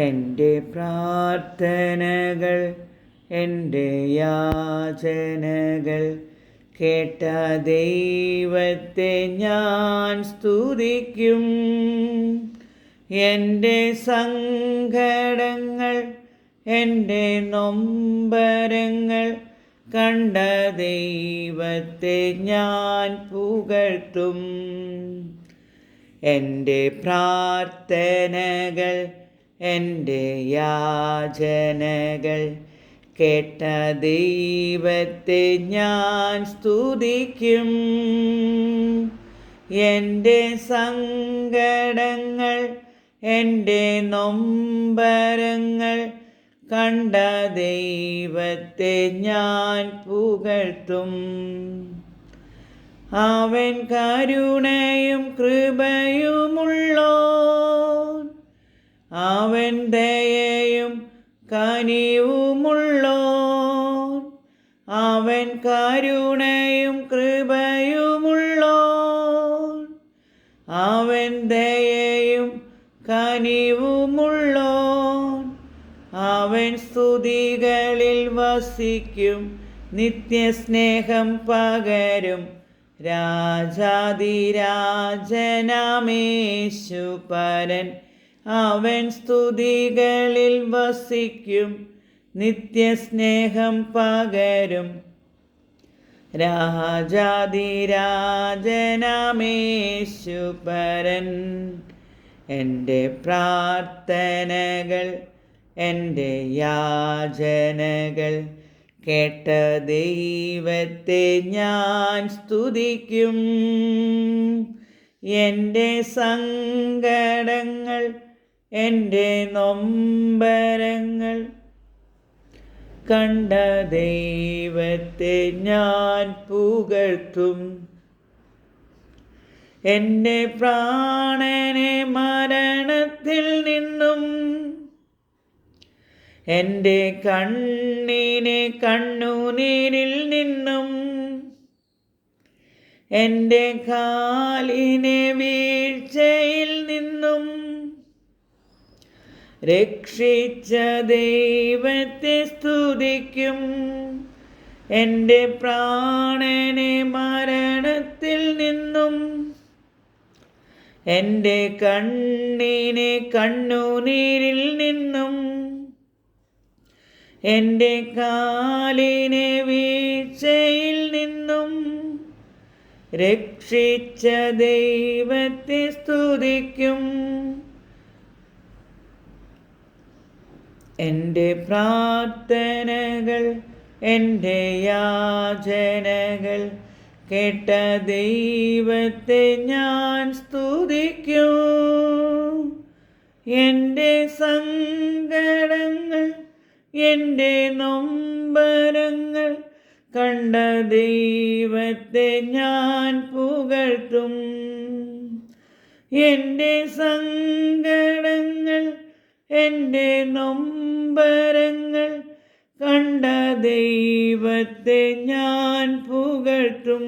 എൻ്റെ പ്രാർത്ഥനകൾ എൻ്റെ യാചനകൾ കേട്ട ദൈവത്തെ ഞാൻ സ്തുതിക്കും. എൻ്റെ സങ്കടങ്ങൾ എൻ്റെ നൊമ്പരങ്ങൾ കണ്ട ദൈവത്തെ ഞാൻ പുകഴ്ത്തും. എൻ്റെ പ്രാർത്ഥനകൾ എൻ്റെ യാചനകൾ കേട്ട ദൈവത്തെ ഞാൻ സ്തുതിക്കും. എൻ്റെ സങ്കടങ്ങൾ എൻ്റെ നൊമ്പരങ്ങൾ കണ്ട ദൈവത്തെ ഞാൻ പുകഴ്ത്തും. അവൻ കരുണയും കൃപയുമുള്ളോൻ, അവൻ ദയയും കനിവുമുള്ളോൻ, അവൻ കരുണയും കൃപയുമുള്ളോൻ, അവൻ ദയയും കനിവുമുള്ളോൻ, അവൻ സ്തുതികളിൽ വസിക്കും, നിത്യസ്നേഹം പകരും രാജാധിരാജനാമേശുപരൻ. അവൻ സ്തുതികളിൽ വസിക്കും, നിത്യസ്നേഹം പകരും രാജാധിരാജനാമേശുപരൻ. എൻ്റെ പ്രാർത്ഥനകൾ എൻ്റെ യാചനകൾ കേട്ട ദൈവത്തെ ഞാൻ സ്തുതിക്കും. എൻ്റെ സങ്കടങ്ങൾ എൻ്റെ നൊമ്പരങ്ങൾ കണ്ട ദൈവത്തെ ഞാൻ പുകഴ്ത്തും. എൻ്റെ പ്രാണനെ മരണത്തിൽ നിന്നും എൻ്റെ കണ്ണിനെ കണ്ണുനീരിൽ നിന്നും എൻ്റെ കാലിനെ വീഴ്ചയിൽ നിന്നും രക്ഷിച്ച ദൈവത്തെ സ്തുതിക്കും. എൻ്റെ പ്രാണനെ മരണത്തിൽ നിന്നും എൻ്റെ കണ്ണിനെ കണ്ണുനീരിൽ നിന്നും എൻ്റെ കാലിനെ വീഴ്ചയിൽ നിന്നും രക്ഷിച്ച ദൈവത്തെ സ്തുതിക്കും. എൻ്റെ പ്രാർത്ഥനകൾ എൻ്റെ യാചനകൾ കേട്ട ദൈവത്തെ ഞാൻ സ്തുതിക്കും. എൻ്റെ സങ്കടങ്ങൾ എൻ്റെ നൊമ്പരങ്ങൾ കണ്ട ദൈവത്തെ ഞാൻ പുകഴ്ത്തും. എൻ്റെ സങ്കടങ്ങൾ എൻ്റെ നൊമ്പരങ്ങൾ കണ്ട ദൈവത്തെ ഞാൻ പുകഴ്ത്തും.